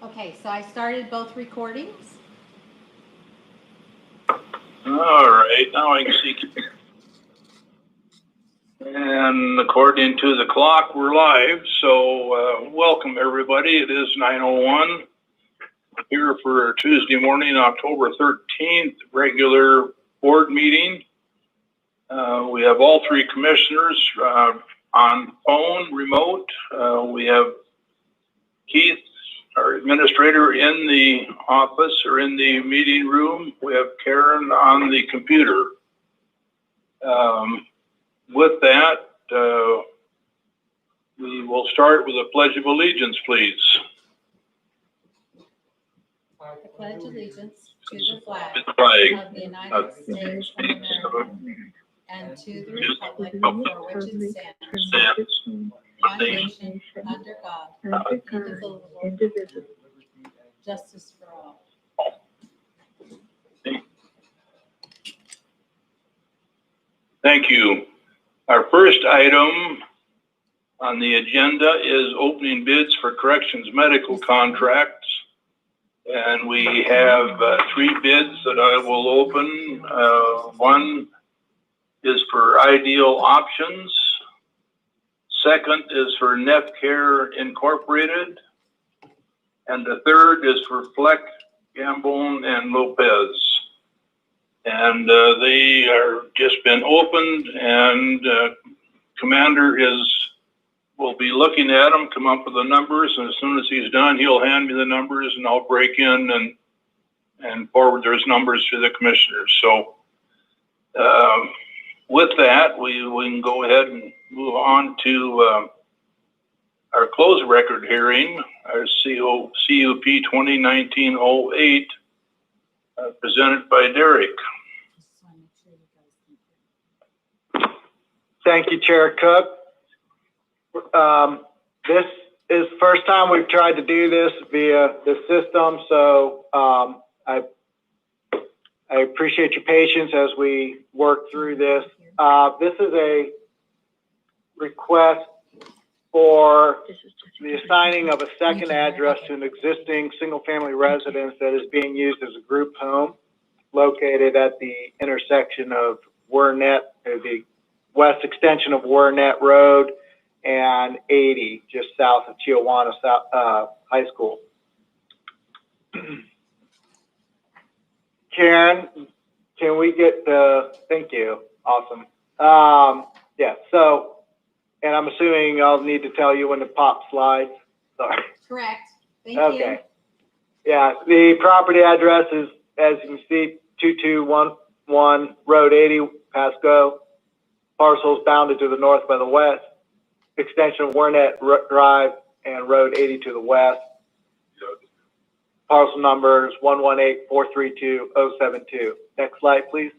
Okay, so I started both recordings. All right, now I can see. And according to the clock, we're live. So welcome everybody. It is 9:01 here for Tuesday morning, October 13th, regular board meeting. We have all three commissioners on phone, remote. We have Keith, our administrator, in the office or in the meeting room. We have Karen on the computer. With that, we will start with a pledge of allegiance, please. I pledge allegiance to the flag of the United States of America and to the republic for which it stands, one nation, under God, indivisible, justice for all. Thank you. Our first item on the agenda is opening bids for corrections medical contracts. And we have three bids that I will open. One is for Ideal Options. Second is for Nefcare Incorporated. And the third is for Fleck, Gambone, and Lopez. And they are just been opened, and Commander will be looking at them, come up with the numbers, and as soon as he's done, he'll hand me the numbers, and I'll break in and forward those numbers to the commissioners. So with that, we can go ahead and move on to our closed record hearing, our CUP 2019-08, presented by Derek. Thank you, Chair Cook. This is the first time we've tried to do this via the system, so I appreciate your patience as we work through this. This is a request for the assigning of a second address to an existing single-family residence that is being used as a group home located at the intersection of Wernette, the west extension of Wernette Road and 80, just south of Chiawana High School. Karen, can we get the, thank you, awesome. Yeah, so, and I'm assuming I'll need to tell you when to pop slides. Sorry. Correct. Thank Okay. you. Yeah, the property address is, as you can see, 2211 Road 80, Pasco. Parcels bounded to the north by the west. Extension of Wernette Drive and Road 80 to the west. Parcel numbers 118-432-072. Next slide, please.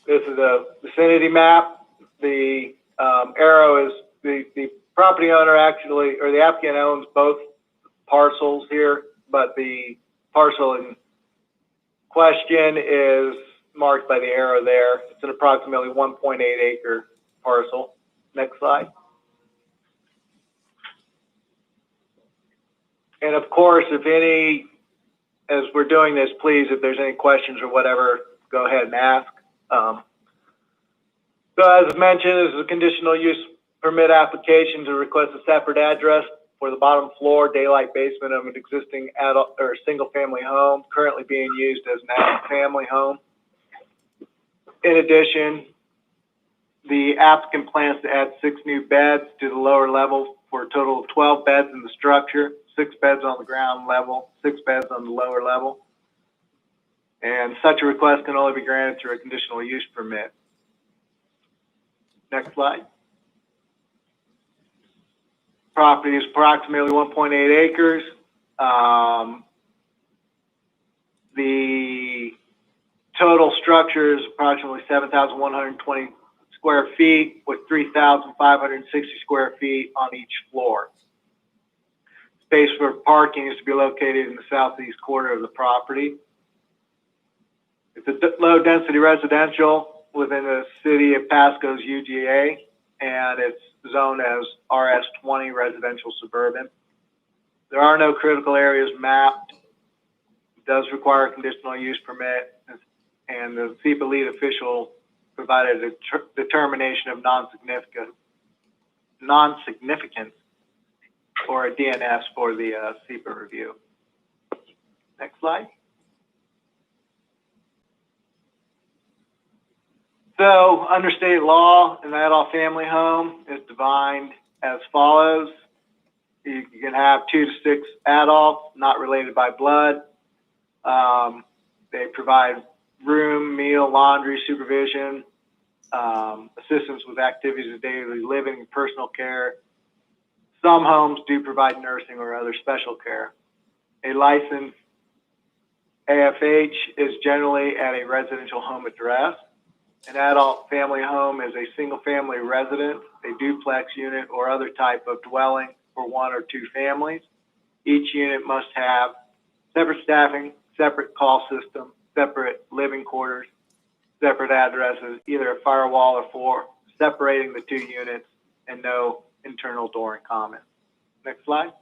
This is a vicinity map. The arrow is the property owner actually, or the applicant owns both parcels here, but the parcel in question is marked by the arrow there. It's an approximately 1.8 acre parcel. Next slide. And of course, as we're doing this, please, if there's any questions or whatever, go ahead and ask. So as mentioned, this is a conditional use permit application to request a separate address for the bottom floor daylight basement of an existing adult or single family home currently being used as an adult family home. In addition, the applicant plans to add 6 new beds to the lower level for a total of 12 beds in the structure, 6 beds on the ground level, 6 beds on the lower level. And such a request can only be granted through a conditional use permit. Next slide. Property is approximately 1.8 acres. The total structure is approximately 7,120 square feet with 3,560 square feet on each floor. Space for parking is to be located in the southeast corner of the property. It's a low density residential within the city of Pasco's UGA. and it's zoned as RS20 residential suburban. There are no critical areas mapped. It does require a conditional use permit, and the SEPA lead official provided a determination of non-significance or a DNS for the SEPA review. Next slide. So, under state law, an adult family home is defined as follows. You can have 2 to 6 adults, not related by blood. They provide room, meal, laundry, supervision, assistance with activities of daily living and personal care. Some homes do provide nursing or other special care. A licensed AFH is generally at a residential home address. An adult family home is a single-family residence, a duplex unit, or other type of dwelling for 1 or 2 families. Each unit must have separate staffing, separate call system, separate living quarters, separate addresses, either a firewall or 4, separating the 2 units, and no internal door and common. Next slide.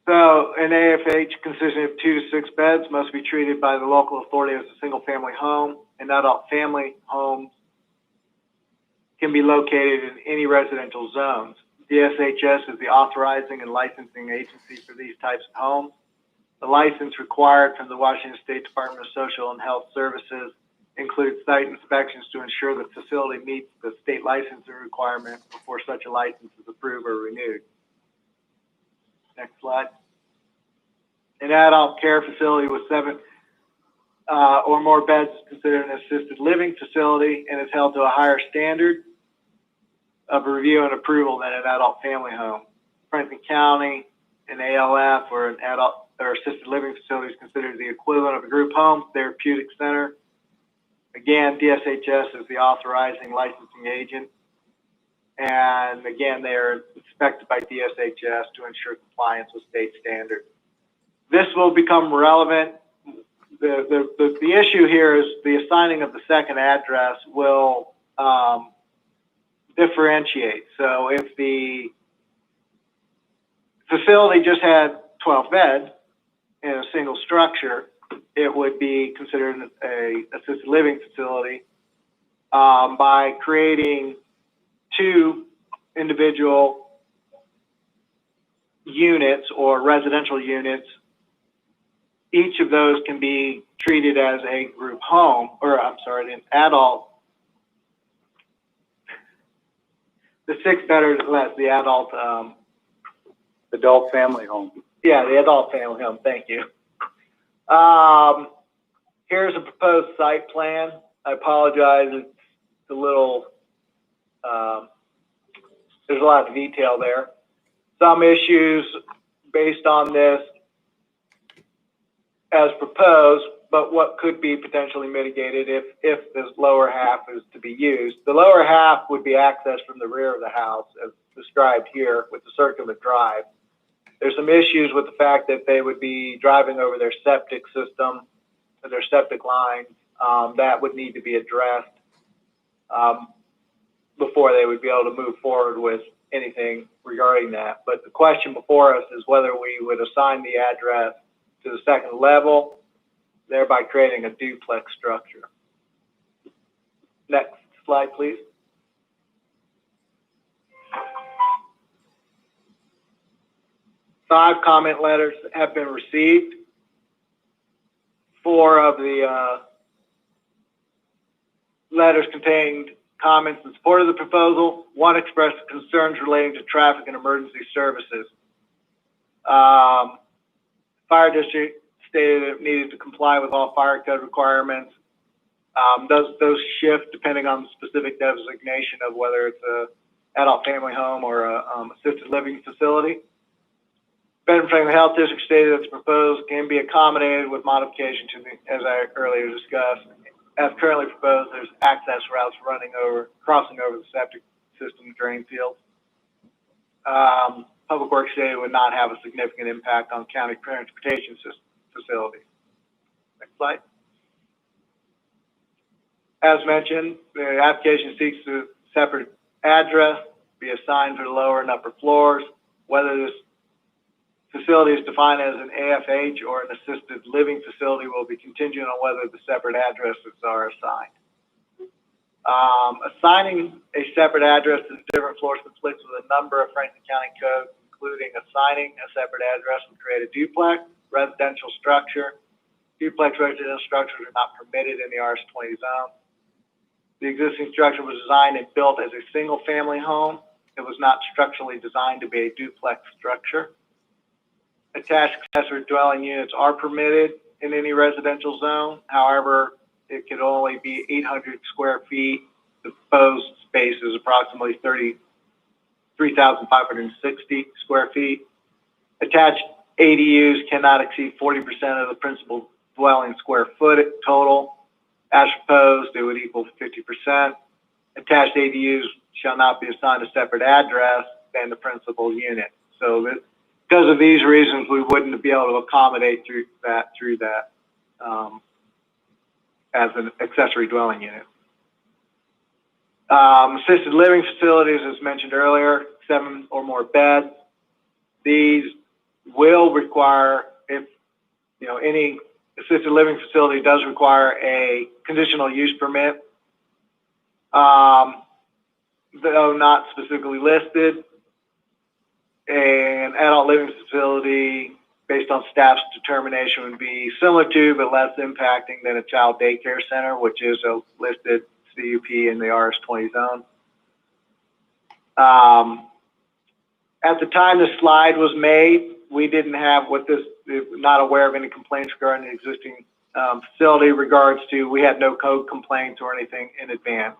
So an AFH consisting of 2 to 6 beds must be treated by the local authority as a single family home. An adult family home can be located in any residential zones. DSHS is the authorizing and licensing agency for these types of homes. The license required from the Washington State Department of Social and Health Services includes site inspections to ensure the facility meets the state licensing requirement before such a license is approved or renewed. Next slide. An adult care facility with 7 or more beds is considered an assisted living facility and is held to a higher standard of review and approval than an adult family home. Franklin County, an ALF or an adult or assisted living facility is considered the equivalent of a group home therapeutic center. Again, DSHS is the authorizing licensing agent. And again, they are inspected by DSHS to ensure compliance with state standards. This will become relevant. The issue here is the assigning of the second address will differentiate. So if the facility just had 12 beds in a single structure, it would be considered a assisted living facility. By creating 2 individual units or residential units, each of those can be treated as a group home, or I'm sorry, an adult. The 6 better less the adult family home. Yeah, the adult family home. Thank you. Here's a proposed site plan. I apologize. It's a little. There's a lot of detail there. Some issues based on this as proposed, but what could be potentially mitigated if this lower half is to be used. The lower half would be accessed from the rear of the house as described here with the circular drive. There's some issues with the fact that they would be driving over their septic system, their septic lines. That would need to be addressed before they would be able to move forward with anything regarding that. But the question before us is whether we would assign the address to the second level, thereby creating a duplex structure. Next slide, please. Five comment letters have been received. 4 of the letters contained comments in support of the proposal. 1 expressed concerns relating to traffic and emergency services. Fire district stated it needed to comply with all fire code requirements. Those shift depending on the specific designation of whether it's a adult family home or a assisted living facility. Benton Franklin Health District stated that the proposed can be accommodated with modification to the, as I earlier discussed. As currently proposed, there's access routes crossing over the septic system drain fields. Public Works stated would not have a significant impact on county transportation facilities. Next slide. As mentioned, the application seeks a separate address be assigned for the lower and upper floors. Whether this facility is defined as an AFH or an assisted living facility will be contingent on whether the separate addresses are assigned. Assigning a separate address to the different floors conflicts with a number of Franklin County codes, including assigning a separate address would create a duplex residential structure. Duplex residential structures are not permitted in the RS-20 zone. The existing structure was designed and built as a single-family home. It was not structurally designed to be a duplex structure. Attached accessory dwelling units are permitted in any residential zone. However, it could only be 800 square feet. The proposed space is approximately 33,560 square feet. Attached ADUs cannot exceed 40% of the principal dwelling square foot total. As proposed, it would equal 50%. Attached ADUs shall not be assigned a separate address than the principal unit. So because of these reasons, we wouldn't be able to accommodate through that as an accessory dwelling unit. Assisted living facilities, as mentioned earlier, 7 or more beds. These will require, if any assisted living facility does require a conditional use permit, though not specifically listed. An adult living facility, based on staff's determination, would be similar to but less impacting than a child daycare center, which is a listed CUP in the RS-20 zone. At the time this slide was made, we didn't have not aware of any complaints regarding the existing facility. We had no code complaints or anything in advance.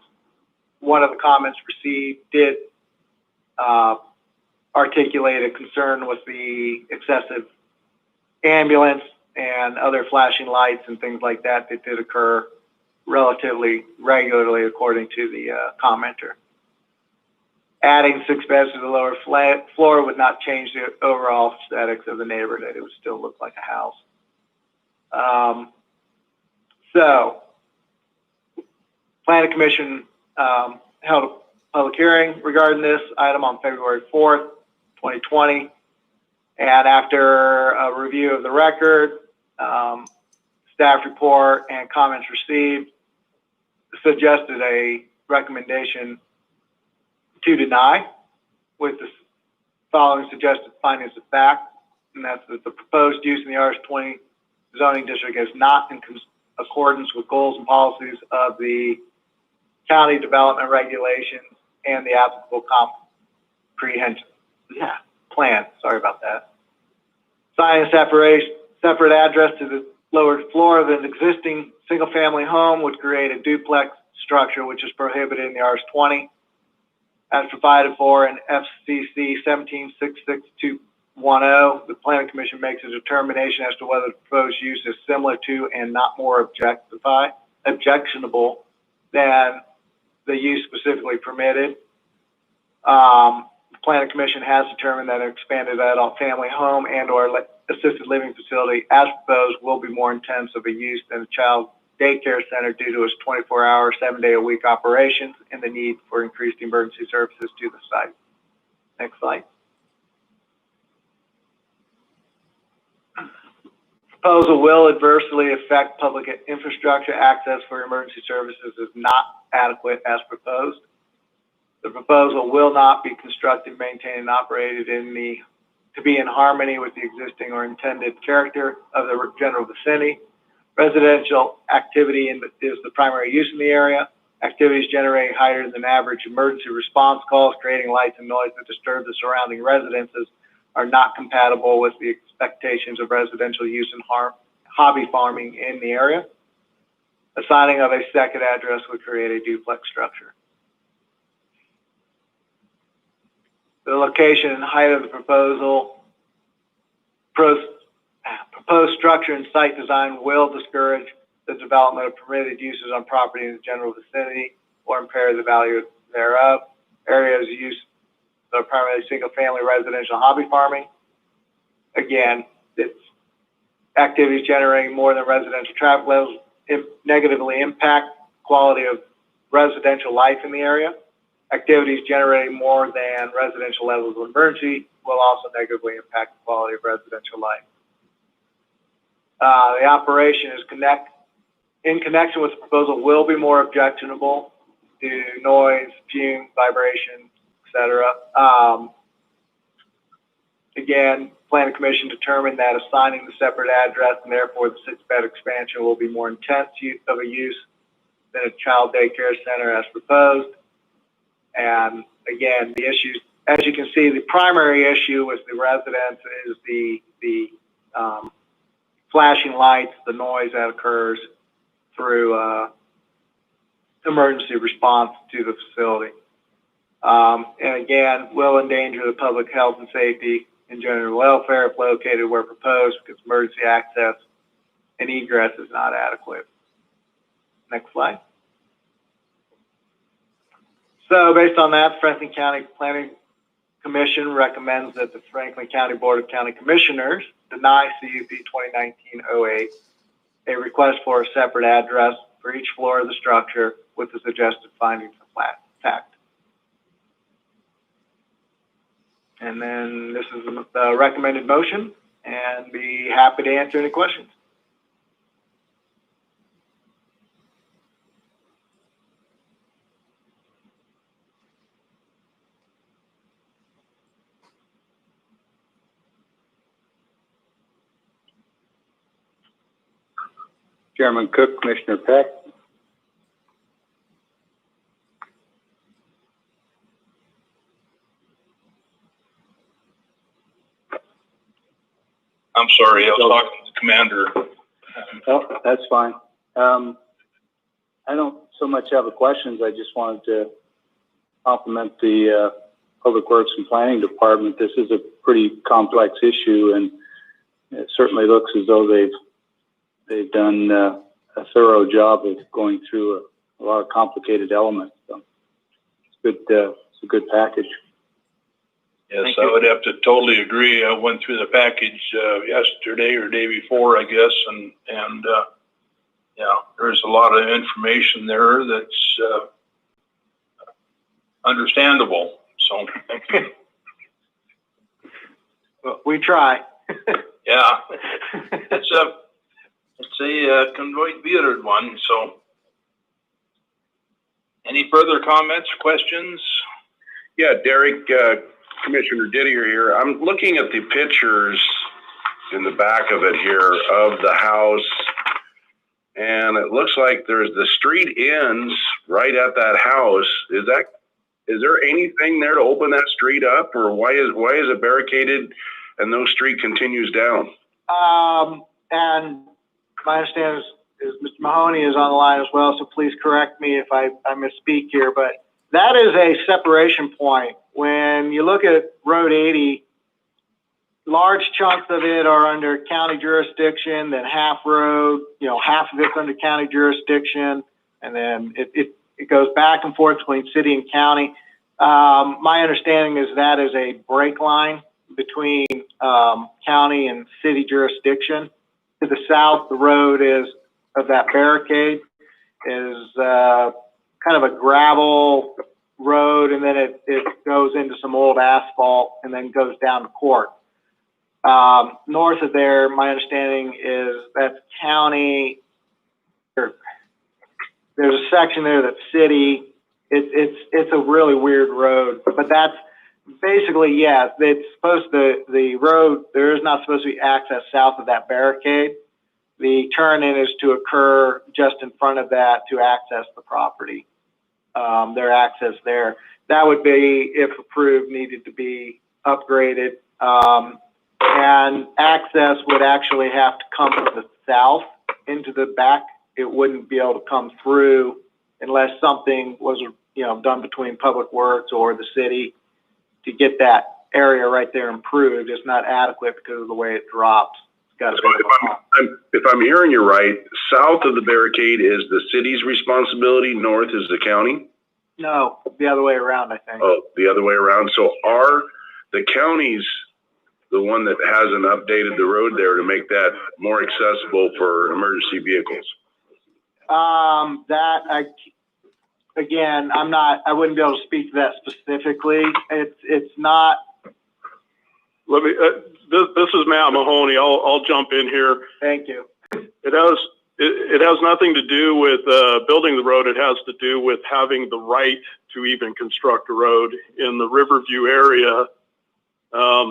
One of the comments received did articulate a concern with the excessive ambulance and other flashing lights and things like that that did occur relatively regularly, according to the commenter. Adding 6 beds to the lower floor would not change the overall aesthetics of the neighborhood. It would still look like a house. So, Planning Commission held a public hearing regarding this item on February 4th, 2020. And after a review of the record, staff report, and comments received, suggested a recommendation to deny with the following suggested findings of fact, and that's that the proposed use in the RS-20 zoning district is not in accordance with goals and policies of the county development regulations and the applicable comprehensive plan. Sorry about that. Assigning a separate address to the lower floor of an existing single-family home would create a duplex structure, which is prohibited in the RS-20. As provided for in FCC 1766210, the Planning Commission makes a determination as to whether the proposed use is similar to and not more objectionable than the use specifically permitted. The Planning Commission has determined that an expanded adult family home and/or assisted living facility, as proposed, will be more intense of a use than a child daycare center due to its 24-hour, 7-day-a-week operations and the need for increased emergency services to the site. Next slide. Proposal will adversely affect public infrastructure. Access for emergency services is not adequate as proposed. The proposal will not be constructed, maintained, and operated to be in harmony with the existing or intended character of the general vicinity. Residential activity is the primary use in the area. Activities generating higher than average emergency response calls, creating lights and noise that disturb the surrounding residences, are not compatible with the expectations of residential use and hobby farming in the area. Assigning of a second address would create a duplex structure. The location and height of the proposed structure and site design will discourage the development of permitted uses on property in the general vicinity or impair the value thereof. Areas used are primarily single-family residential hobby farming. Again, it's activities generating more than residential traffic levels negatively impact quality of residential life in the area. Activities generating more than residential levels of emergency will also negatively impact the quality of residential life. The operation is in connection with the proposal will be more objectionable to noise, fumes, vibration, etc. Again, Planning Commission determined that assigning the separate address and therefore the 6-bed expansion will be more intense of a use than a child daycare center as proposed. And again, the issues, as you can see, the primary issue with the residents is the flashing lights, the noise that occurs through emergency response to the facility. And again, will endanger the public health and safety and general welfare if located where proposed because emergency access and egress is not adequate. Next slide. So based on that, Franklin County Planning Commission recommends that the Franklin County Board of County Commissioners deny CUP 2019-08 a request for a separate address for each floor of the structure with the suggested findings of fact. And then this is the recommended motion, and be happy to answer any questions. Chairman Cook, Commissioner Peck. I'm sorry, I was talking to the commander. Oh, that's fine. I don't so much have a questions. I just wanted to compliment the Public Works and Planning Department. This is a pretty complex issue, and it certainly looks as though they've done a thorough job of going through a lot of complicated elements. So it's good. It's a good package. Yes, I would have to totally agree. I went through the package yesterday or day before, I guess, and yeah, there's a lot of information there that's understandable. So thank you. Well, we try. Yeah, it's a convoluted one. So, any further comments, questions? Yeah, Derek, Commissioner Didier here. I'm looking at the pictures in the back of it here of the house, and it looks like there's the street ends right at that house. Is there anything there to open that street up, or why is it barricaded and no street continues down? And my understanding is Mr. Mahoney is on the line as well, so please correct me if I misspeak here, but that is a separation point. When you look at Road 80, large chunks of it are under county jurisdiction, then half road, half of it's under county jurisdiction, and then it goes back and forth between city and county. My understanding is that is a break line between county and city jurisdiction. To the south, the road of that barricade is kind of a gravel road, and then it goes into some old asphalt and then goes down to court. North of there, my understanding is that's county. There's a section there that's city. It's a really weird road, but that's basically, yeah, it's supposed to, the road, there is not supposed to be access south of that barricade. The turn-in is to occur just in front of that to access the property. Their access there. That would be, if approved, needed to be upgraded. And access would actually have to come from the south into the back. It wouldn't be able to come through unless something was, done between Public Works or the city to get that area right there improved. It's not adequate because of the way it drops. It's got if I'm hearing you right, south of the barricade is the city's responsibility, north is the county? No, the other way around, I think. Oh, the other way around. So are the county's the one that hasn't updated the road there to make that more accessible for emergency vehicles? Again, I wouldn't be able to speak to that specifically. It's not. Let me, this is Matt Mahoney. I'll jump in here. Thank you. It has nothing to do with building the road. It has to do with having the right to even construct a road in the Riverview area.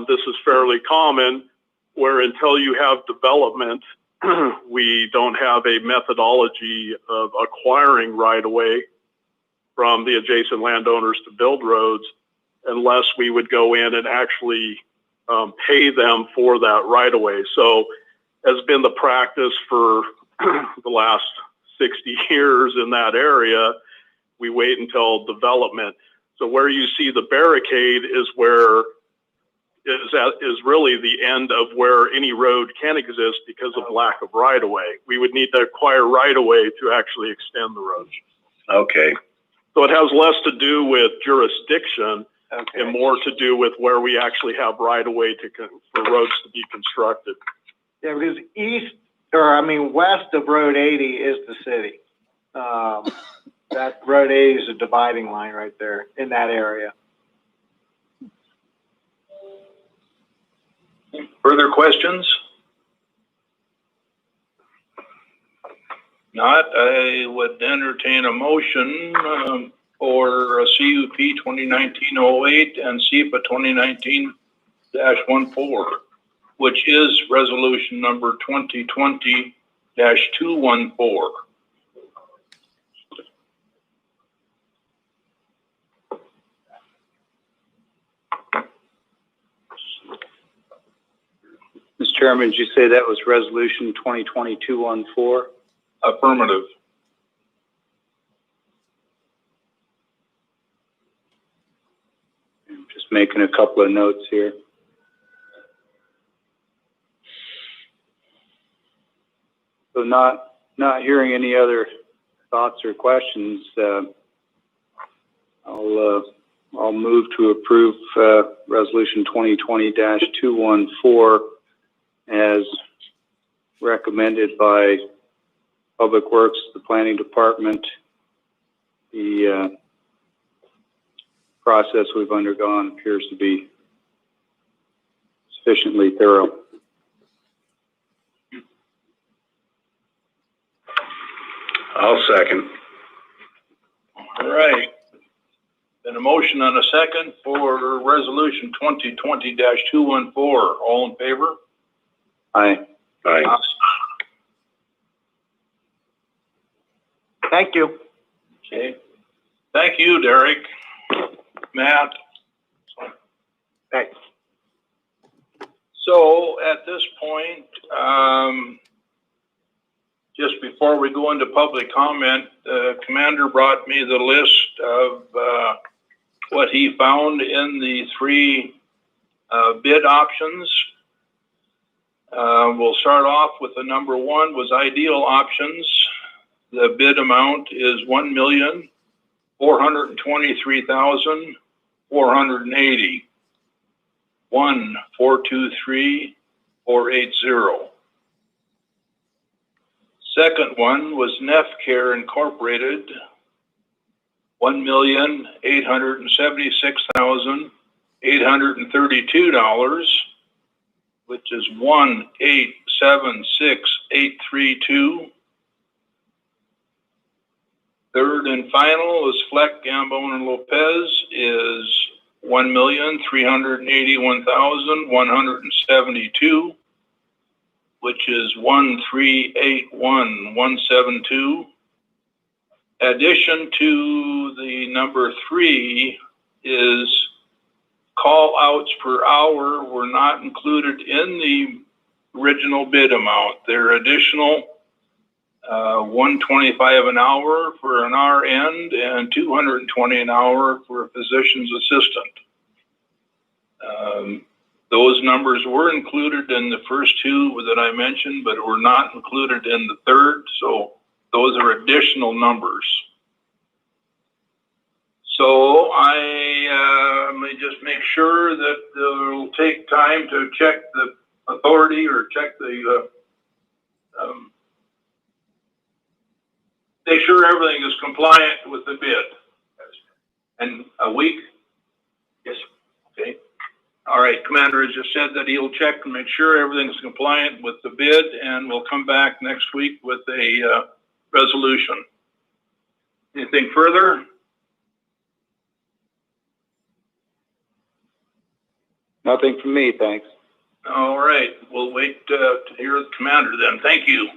This is fairly common, where until you have development, we don't have a methodology of acquiring right-of-way from the adjacent landowners to build roads, unless we would go in and actually pay them for that right-of-way. So has been the practice for the last 60 years in that area. We wait until development. So where you see the barricade is where is really the end of where any road can exist because of lack of right-of-way. We would need to acquire right-of-way to actually extend the road. Okay. So it has less to do with jurisdiction and more to do with where we actually have right-of-way for roads to be constructed. Yeah, because west of Road 80 is the city. That Road 80 is a dividing line right there in that area. Further questions? Not, I would entertain a motion for CUP 2019-08 and SEPA 2019-14, which is resolution number 2020-214. Mr. Chairman, did you say that was resolution 2020-214? Affirmative. I'm just making a couple of notes here. So not hearing any other thoughts or questions, I'll move to approve resolution 2020-214 as recommended by Public Works, the Planning Department. The process we've undergone appears to be sufficiently thorough. I'll second. All right. Then a motion and a second for resolution 2020-214. All in favor? Aye. Aye. Thank you. Okay. Thank you, Derek. Matt. Thanks. So at this point, just before we go into public comment, the commander brought me the list of what he found in the three bid options. We'll start off with the number one was ideal options. The bid amount is $1,423,480. 1,423,480. Second one was Nefcare Incorporated, $1,876,832, which is 1,876,832. Third and final is Fleck, Gambone, and Lopez is $1,381,172, which is 1,381,172. Addition to the number three is call outs per hour were not included in the original bid amount. They're additional $125 an hour for an RN and $220 an hour for a physician's assistant. Those numbers were included in the first two that I mentioned, but were not included in the third. So those are additional numbers. So I may just make sure that we'll take time time to check the authority or check the, make sure everything is compliant with the bid. And a week? Yes. Okay. All right, Commander has just said that he'll check and make sure everything's compliant with the bid, and we'll come back next week with a resolution. Anything further? Nothing from me, thanks. All right, we'll wait to hear the Commander then. Thank you.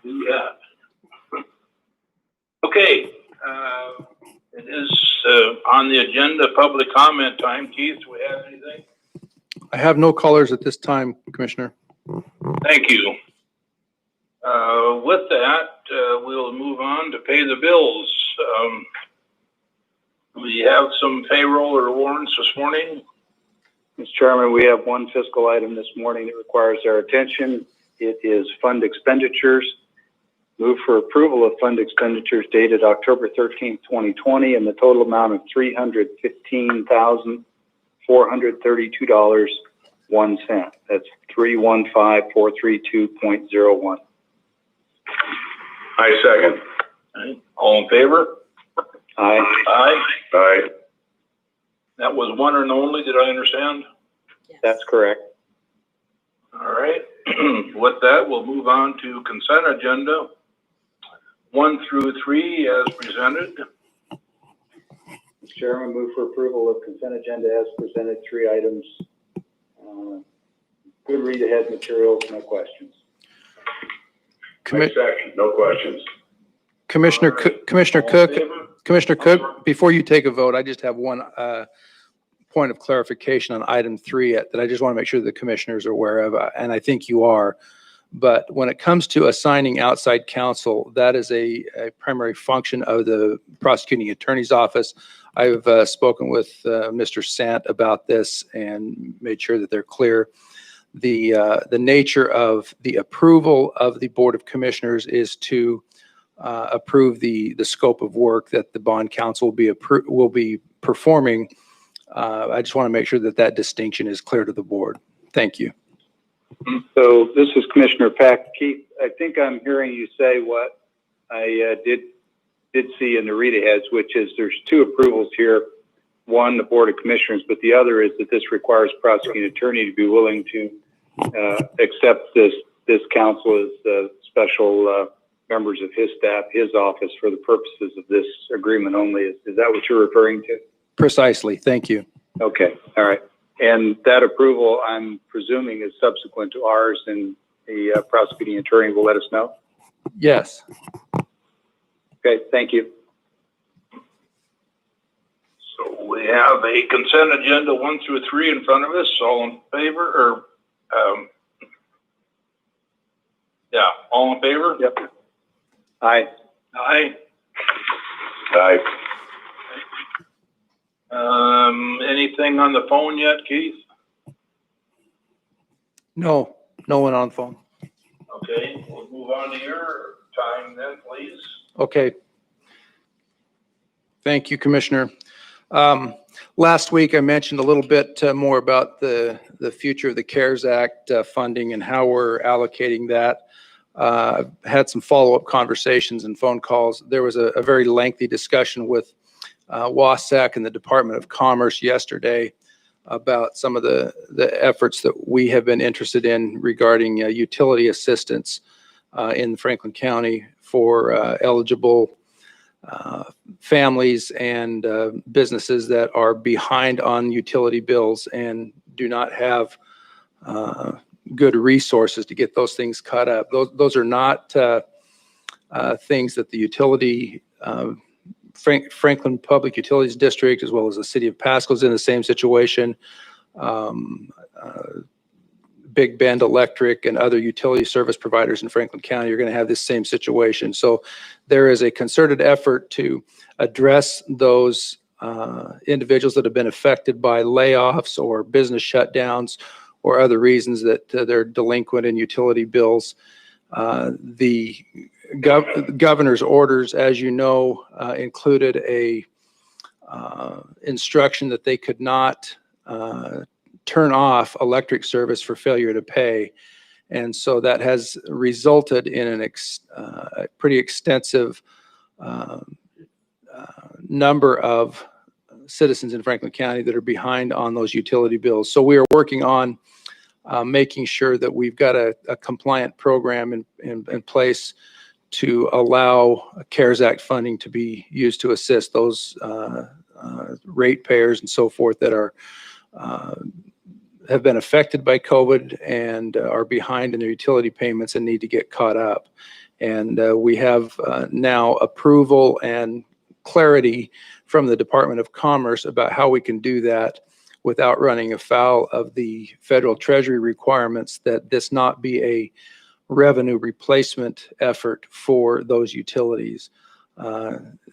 Do that. Okay, it is on the agenda, public comment time. Keith, do we have anything? I have no callers at this time, Commissioner. Thank you. With that, we'll move on to pay the bills. We have some payroll or warrants this morning. Mr. Chairman, we have one fiscal item this morning that requires our attention. It is fund expenditures. Move for approval of fund expenditures dated October 13th, 2020, in the total amount of $315,432.01. That's 315,432.01. I second. All right. All in favor? Aye. Aye. Aye. That was one and only, did I understand? Yes. That's correct. All right. With that, we'll move on to consent agenda 1 through 3 as presented. Mr. Chairman, move for approval of consent agenda as presented. 3 items. Good read ahead materials, no questions. I second. No questions. Commissioner, All Commissioner All in Cook, favor? Commissioner I'm sorry. Cook, before you take a vote, I just have one point of clarification on item 3 that I just want to make sure the commissioners are aware of, and I think you are. But when it comes to assigning outside counsel, that is a primary function of the prosecuting attorney's office. I've spoken with Mr. Sant about this and made sure that they're clear. The nature of the approval of the Board of Commissioners is to approve the scope of work that the bond counsel will be performing. I just want to make sure that that distinction is clear to the board. Thank you. So this is Commissioner Peck. Keith, I think I'm hearing you say what I did see in the read aheads, which is there's 2 approvals here. One, the Board of Commissioners, but the other is that this requires prosecuting attorney to be willing to accept this counsel as special members of his staff, his office, for the purposes of this agreement only. Is that what you're referring to? Precisely. Thank you. Okay. All right. And that approval, I'm presuming, is subsequent to ours, and the prosecuting attorney will let us know? Yes. Okay. Thank you. So we have a consent agenda 1 through 3 in front of us. All in favor, or yeah, all in favor? Yep. Aye. Aye. Aye. Anything on the phone yet, Keith? No one on the phone. Okay, we'll move on to your time then, please. Okay. Thank you, Commissioner. Last week, I mentioned a little bit more about the future of the CARES Act funding and how we're allocating that. I've had some follow-up conversations and phone calls. There was a very lengthy discussion with WASAC and the Department of Commerce yesterday about some of the efforts that we have been interested in regarding utility assistance in Franklin County for eligible families and businesses that are behind on utility bills and do not have good resources to get those things caught up. Those are not things that the utility Franklin Public Utilities District, as well as the city of Pasco, is in the same situation. Big Bend Electric and other utility service providers in Franklin County are going to have this same situation. So there is a concerted effort to address those individuals that have been affected by layoffs or business shutdowns or other reasons that they're delinquent in utility bills. The governor's orders, as you know, included a instruction that they could not turn off electric service for failure to pay. And so that has resulted in a pretty extensive number of citizens in Franklin County that are behind on those utility bills. So we are working on making sure that we've got a compliant program in place to allow CARES Act funding to be used to assist those ratepayers and so forth that are have been affected by COVID and are behind in their utility payments and need to get caught up. And we have now approval and clarity from the Department of Commerce about how we can do that without running afoul of the federal treasury requirements, that this not be a revenue replacement effort for those utilities.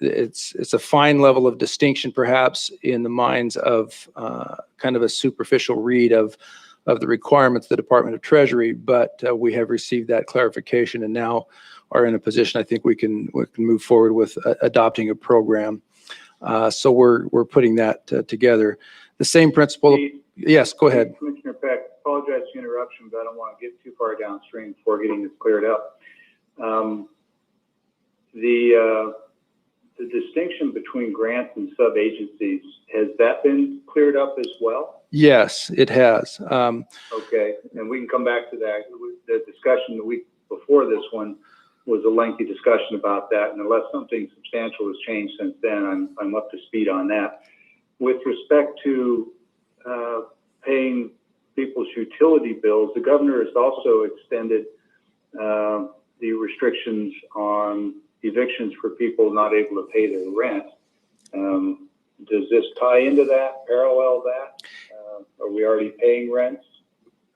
It's a fine level of distinction, perhaps, in the minds of kind of a superficial read of the requirements of the Department of Treasury, but we have received that clarification and now are in a position I think we can move forward with adopting a program. So we're putting that together. The same principle. Yes, go ahead. Commissioner Peck, apologize for the interruption, but I don't want to get too far downstream before getting this cleared up. The distinction between grants and sub-agencies, has that been cleared up as well? Yes, it has. Okay, and we can come back to that. The discussion the week before this one was a lengthy discussion about that, and unless something substantial has changed since then, I'm up to speed on that. With respect to paying people's utility bills, the governor has also extended the restrictions on evictions for people not able to pay their rent. Does this tie into that, parallel that? Are we already paying rents?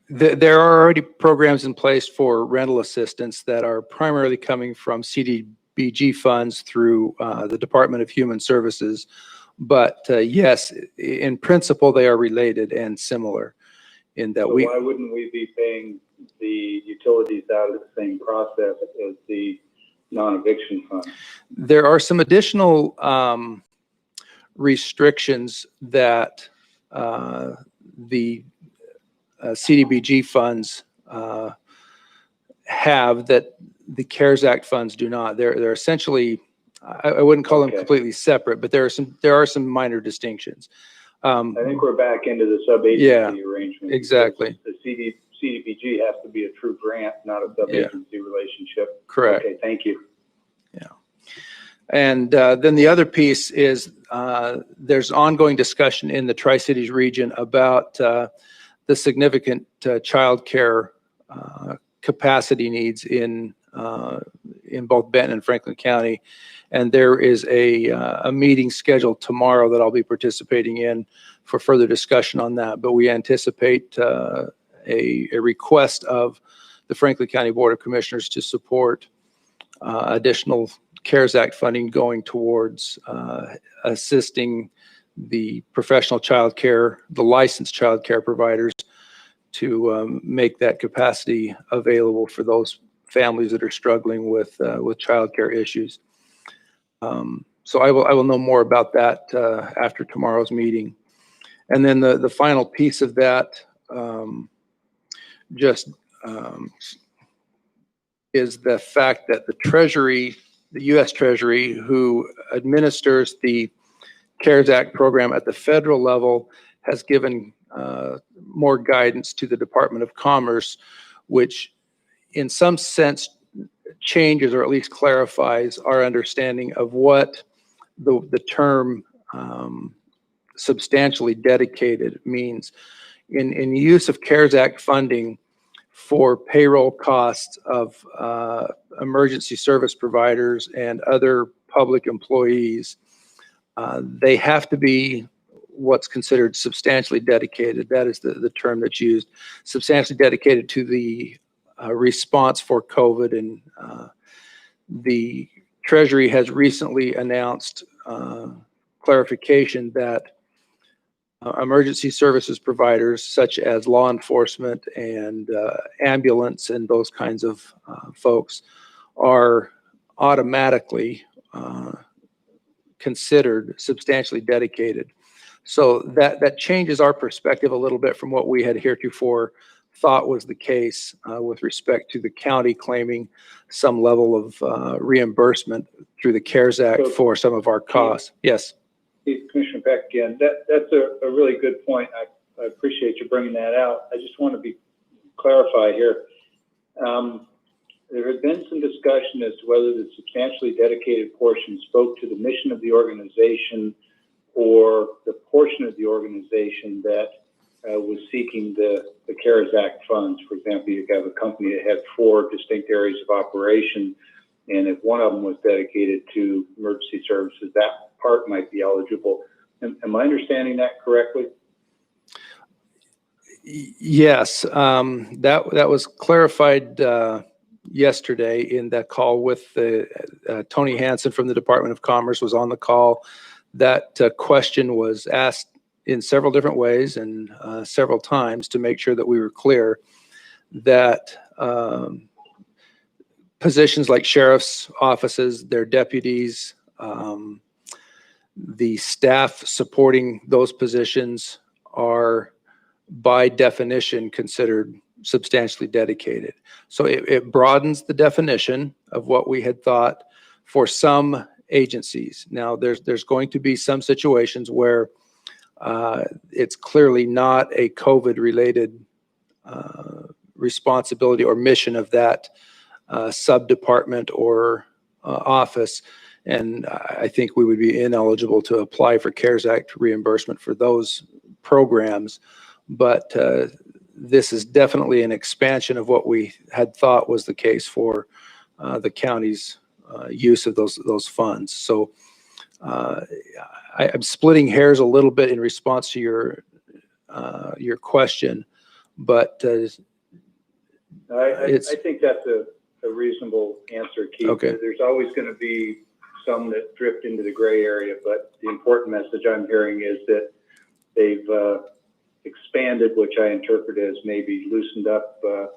There are already programs in place for rental assistance that are primarily coming from CDBG funds through the Department of Human Services. But yes, in principle, they are related and similar in that so why wouldn't we be paying the utilities out of the same process as the non-eviction fund? There are some additional restrictions that the CDBG funds have that the CARES Act funds do not. They're essentially, I wouldn't call them completely separate, but there are some minor distinctions. I think we're back into the sub-agency arrangement. Exactly. The CDBG has to be a true grant, not a sub-agency relationship. Correct. Okay, thank you. Yeah. And then the other piece is there's ongoing discussion in the Tri-Cities region about the significant child care capacity needs in both Benton and Franklin County. And there is a meeting scheduled tomorrow that I'll be participating in for further discussion on that. But we anticipate a request of the Franklin County Board of Commissioners to support additional CARES Act funding going towards assisting the professional child care, the licensed child care providers to make that capacity available for those families that are struggling with child care issues. So I will know more about that after tomorrow's meeting. And then the final piece of that is the fact that the Treasury, the U.S. Treasury, who administers the CARES Act program at the federal level, has given more guidance to the Department of Commerce, which in some sense changes or at least clarifies our understanding of what the term substantially dedicated means. In use of CARES Act funding for payroll costs of emergency service providers and other public employees, they have to be what's considered substantially dedicated. That is the term that's used, substantially dedicated to the response for COVID. And the Treasury has recently announced clarification that emergency services providers such as law enforcement and ambulance and those kinds of folks are automatically considered substantially dedicated. So that changes our perspective a little bit from what we had heretofore thought was the case with respect to the county claiming some level of reimbursement through the CARES Act for some of our costs. Yes. Commissioner Peck again, that's a really good point. I appreciate you bringing that out. I just want to clarify here. There had been some discussion as to whether the substantially dedicated portion spoke to the mission of the organization or the portion of the organization that was seeking the CARES Act funds. For example, you have a company that had 4 distinct areas of operation, and if one of them was dedicated to emergency services, that part might be eligible. Am I understanding that correctly? Yes, that was clarified yesterday in that call with Tony Hansen from the Department of Commerce was on the call. That question was asked in several different ways and several times to make sure that we were clear that positions like sheriff's offices, their deputies, the staff supporting those positions are by definition considered substantially dedicated. So it broadens the definition of what we had thought for some agencies. Now there's going to be some situations where it's clearly not a COVID related responsibility or mission of that sub-department or office. And I think we would be ineligible to apply for CARES Act reimbursement for those programs. But this is definitely an expansion of what we had thought was the case for the county's use of those funds. So I'm splitting hairs a little bit in response to your question, but I think that's a reasonable answer, Keith. Okay. There's always going to be some that drift into the gray area, but the important message I'm hearing is that they've expanded, which I interpret as maybe loosened up the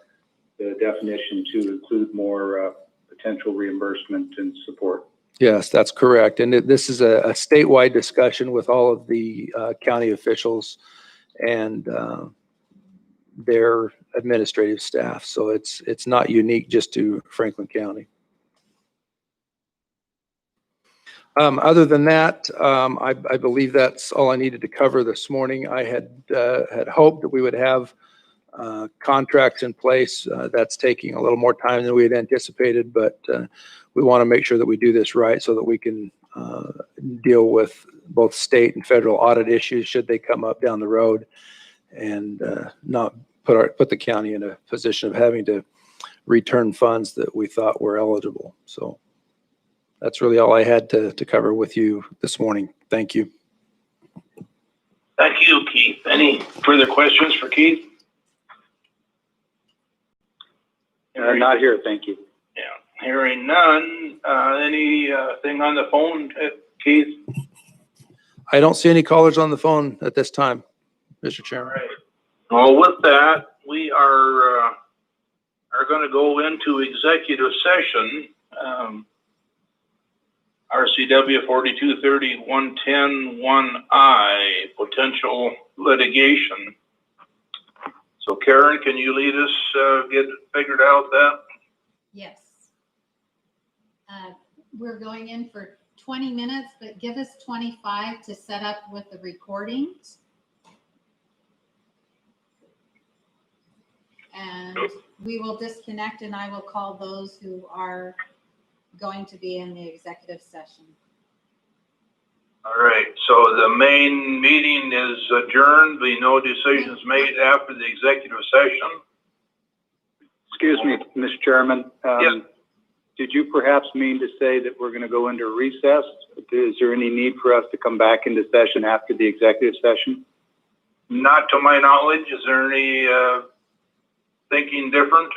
definition to include more potential reimbursement and support. Yes, that's correct. And this is a statewide discussion with all of the county officials and their administrative staff. So it's not unique just to Franklin County. Other than that, I believe that's all I needed to cover this morning. I had hoped that we would have contracts in place. That's taking a little more time than we had anticipated, but we want to make sure that we do this right so that we can deal with both state and federal audit issues should they come up down the road, and not put the county in a position of having to return funds that we thought were eligible. So that's really all I had to cover with you this morning. Thank you. Thank you, Keith. Any further questions for Keith? Not here, thank you. Yeah, hearing none. Anything on the phone, Keith? I don't see any callers on the phone at this time, Mr. Chairman. All right. Well, with that, we are going to go into executive session. RCW 4230-110-1I, potential litigation. So Karen, can you lead us, get figured out that? Yes. We're going in for 20 minutes, but give us 25 to set up with the recordings. And we will disconnect and I will call those who are going to be in the executive session. All right, so the main meeting is adjourned. Be no decisions made after the executive session. Excuse me, Mr. Chairman. Yes. Did you perhaps mean to say that we're going to go into recess? Is there any need for us to come back into session after the executive session? Not to my knowledge. Is there any thinking different?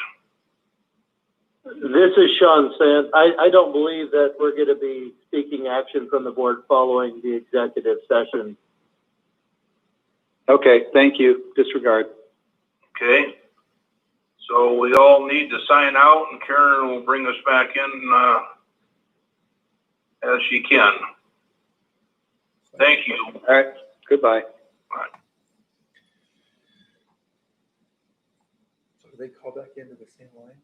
This is Sean Sant. I don't believe that we're going to be seeking action from the board following the executive session. Okay, thank you. Disregard. Okay. So we all need to sign out and Karen will bring us back in as she can. Thank you. All right, goodbye. So do they call back into the same line?